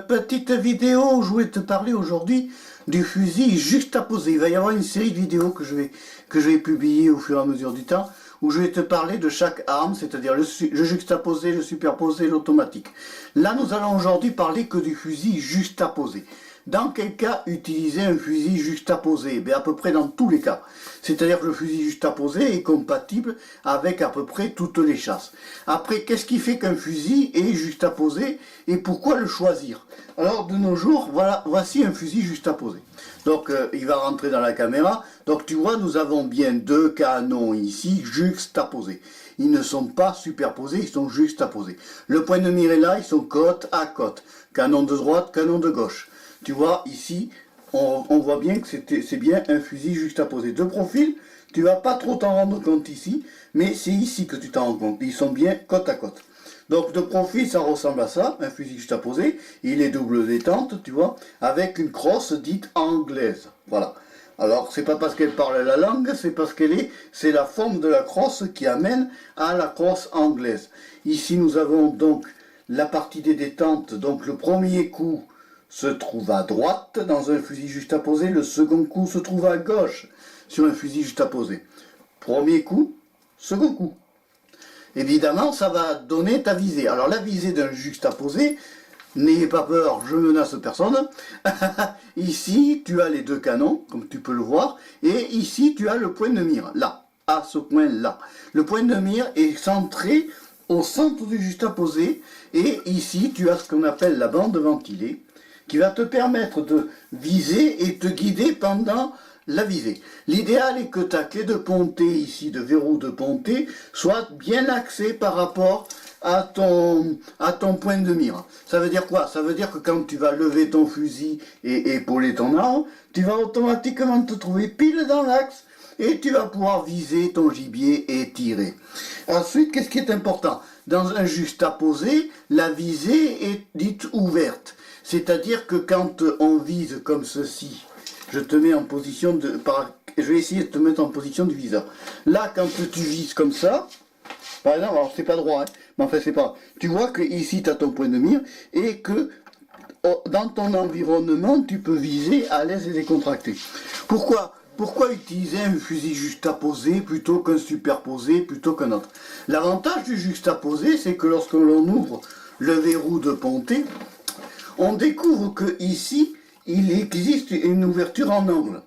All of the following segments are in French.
petite vidéo où je voulais te parler aujourd'hui du fusil juxtaposé. Il va y avoir une série de vidéos que je vais publier au fur et à mesure du temps, où je vais te parler de chaque arme, c'est-à-dire le juxtaposé, le superposé, l'automatique. Là, nous allons aujourd'hui parler que du fusil juxtaposé. Dans quel cas utiliser un fusil juxtaposé? À peu près dans tous les cas. C'est-à-dire que le fusil juxtaposé est compatible avec à peu près toutes les chasses. Après, qu'est-ce qui fait qu'un fusil est juxtaposé et pourquoi le choisir? Alors, de nos jours, voici un fusil juxtaposé. Donc, il va rentrer dans la caméra. Donc, tu vois, nous avons bien deux canons ici juxtaposés. Ils ne sont pas superposés, ils sont juxtaposés. Le point de mire est là, ils sont côte à côte. Canon de droite, canon de gauche. Tu vois, ici, on voit bien que c'est bien un fusil juxtaposé. De profil, tu vas pas trop t'en rendre compte ici, mais c'est ici que tu t'en rends compte. Ils sont bien côte à côte. Donc de profil, ça ressemble à ça, un fusil juxtaposé. Il est double détente, tu vois, avec une crosse dite anglaise. Voilà. Alors, c'est pas parce qu'elle parle la langue, c'est parce c'est la forme de la crosse qui amène à la crosse anglaise. Ici, nous avons donc la partie des détentes. Donc le premier coup se trouve à droite dans un fusil juxtaposé, le second coup se trouve à gauche sur un fusil juxtaposé. Premier coup, second coup. Évidemment, ça va donner ta visée. Alors la visée d'un juxtaposé, n'ayez pas peur, je menace personne. Ici, tu as les deux canons, comme tu peux le voir, et ici, tu as le point de mire, là, à ce point-là. Le point de mire est centré au centre du juxtaposé, et ici, tu as ce qu'on appelle la bande ventilée, qui va te permettre de viser et te guider pendant la visée. L'idéal est que ta clé de ponté ici, de verrou de ponté, soit bien axée par rapport à ton point de mire. Ça veut dire quoi? Ça veut dire que quand tu vas lever ton fusil et épauler ton arme, tu vas automatiquement te trouver pile dans l'axe et tu vas pouvoir viser ton gibier et tirer. Ensuite, qu'est-ce qui est important? Dans un juxtaposé, la visée est dite ouverte. C'est-à-dire que quand on vise comme ceci, je te mets en position je vais essayer de te mettre en position du viseur. Là, quand tu vises comme ça, par exemple, alors c'est pas droit, hein, mais enfin c'est pas. Tu vois que ici tu as ton point de mire et que dans ton environnement, tu peux viser à l'aise et décontracté. Pourquoi utiliser un fusil juxtaposé plutôt qu'un superposé, plutôt qu'un autre? L'avantage du juxtaposé, c'est que lorsque l'on ouvre le verrou de ponté, on découvre que ici, il existe une ouverture en angle.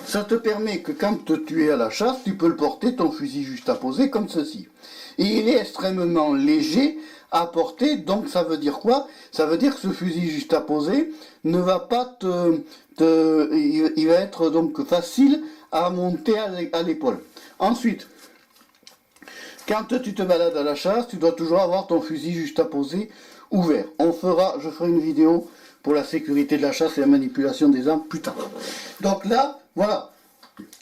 Ça te permet que quand tu es à la chasse, tu peux le porter, ton fusil juxtaposé, comme ceci. Et il est extrêmement léger à porter, donc ça veut dire quoi? Ça veut dire que ce fusil juxtaposé ne va pas il va être donc facile à monter à l'épaule. Ensuite, quand tu te balades à la chasse, tu dois toujours avoir ton fusil juxtaposé ouvert. Je ferai une vidéo pour la sécurité de la chasse et la manipulation des armes plus tard. Donc là, voilà.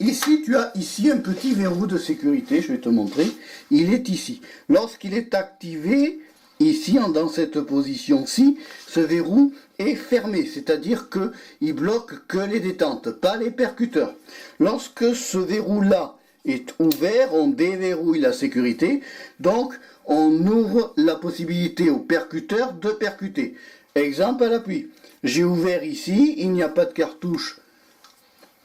Ici, tu as ici un petit verrou de sécurité, je vais te montrer. Il est ici. Lorsqu'il est activé, ici, dans cette position-ci, ce verrou est fermé, c'est-à-dire qu'il bloque que les détentes, pas les percuteurs. Lorsque ce verrou-là est ouvert, on déverrouille la sécurité, donc on ouvre la possibilité au percuteur de percuter. Exemple à l'appui. J'ai ouvert ici, il n'y a pas de cartouche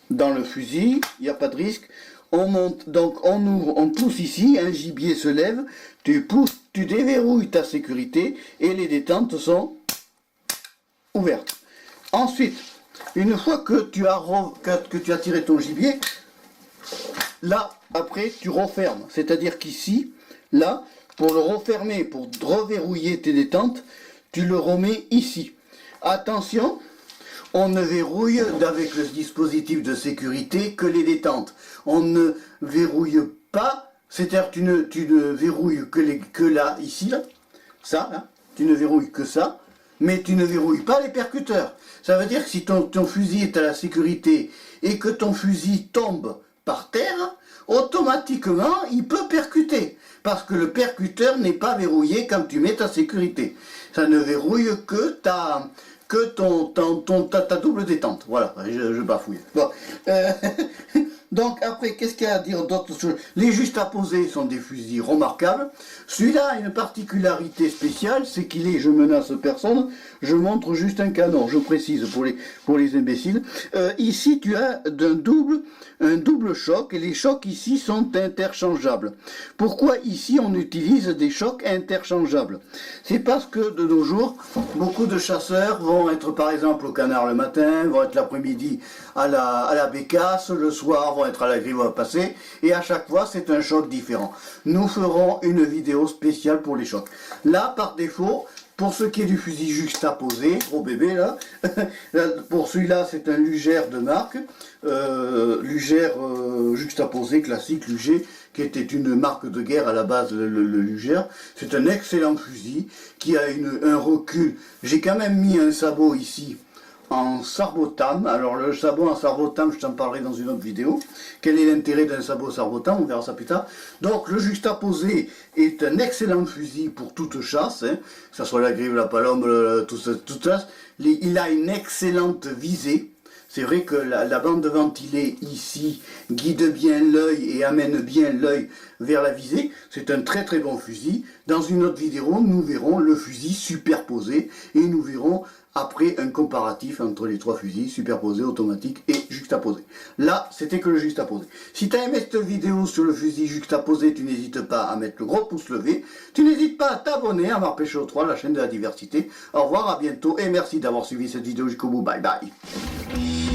dans le fusil, il n'y a pas de risque. On monte, donc on ouvre, on pousse ici, un gibier se lève, tu pousses, tu déverrouilles ta sécurité et les détentes sont ouvertes. Ensuite, une fois que tu as tiré ton gibier, là, après, tu refermes. C'est-à-dire qu'ici, là, pour le refermer, pour reverrouiller tes détentes, tu le remets ici. Attention, on ne verrouille avec le dispositif de sécurité que les détentes. On ne verrouille pas, c'est-à-dire tu ne verrouilles que là, ici, là, ça, hein, tu ne verrouilles que ça, mais tu ne verrouilles pas les percuteurs. Ça veut dire que si ton fusil est à la sécurité et que ton fusil tombe par terre, automatiquement, il peut percuter. Parce que le percuteur n'est pas verrouillé quand tu mets ta sécurité. Ça ne verrouille que ta double détente. Voilà, je bafouille. Bon. Donc après, qu'est-ce qu'il y a à dire d'autre? Les juxtaposés sont des fusils remarquables. Celui-là a une particularité spéciale, c'est qu'il est, je menace personne, je montre juste un canon, je précise pour les imbéciles. Ici, tu as un double choc, et les chocs ici sont interchangeables. Pourquoi ici on utilise des chocs interchangeables? C'est parce que de nos jours, beaucoup de chasseurs vont être par exemple au canard le matin, vont être l'après-midi à la bécasse, le soir vont être à la grille à passer, et à chaque fois c'est un choc différent. Nous ferons une vidéo spéciale pour les chocs. Là, par défaut, pour ce qui est du fusil juxtaposé, gros bébé là, pour celui-là c'est un Lugère de marque, Lugère juxtaposé classique Lugère, qui était une marque de guerre à la base, le Lugère. C'est un excellent fusil qui a un recul. J'ai quand même mis un sabot ici en sarbotam. Alors le sabot en sarbotam, je t'en parlerai dans une autre vidéo. Quel est l'intérêt d'un sabot sarbotam? On verra ça plus tard. Donc le juxtaposé est un excellent fusil pour toute chasse, hein, que ce soit la grive, la palombe, toute chasse. Il a une excellente visée. C'est vrai que la bande ventilée ici guide bien l'œil et amène bien l'œil vers la visée. C'est un très très bon fusil. Dans une autre vidéo, nous verrons le fusil superposé et nous verrons après un comparatif entre les trois fusils, superposé, automatique et juxtaposé. Là, c'était que le juxtaposé. Si tu as aimé cette vidéo sur le fusil juxtaposé, tu n'hésites pas à mettre le gros pouce levé. Tu n'hésites pas à t'abonner à Marpécho 3, la chaîne de la diversité. Au revoir, à bientôt et merci d'avoir suivi cette vidéo jusqu'au bout. Bye bye.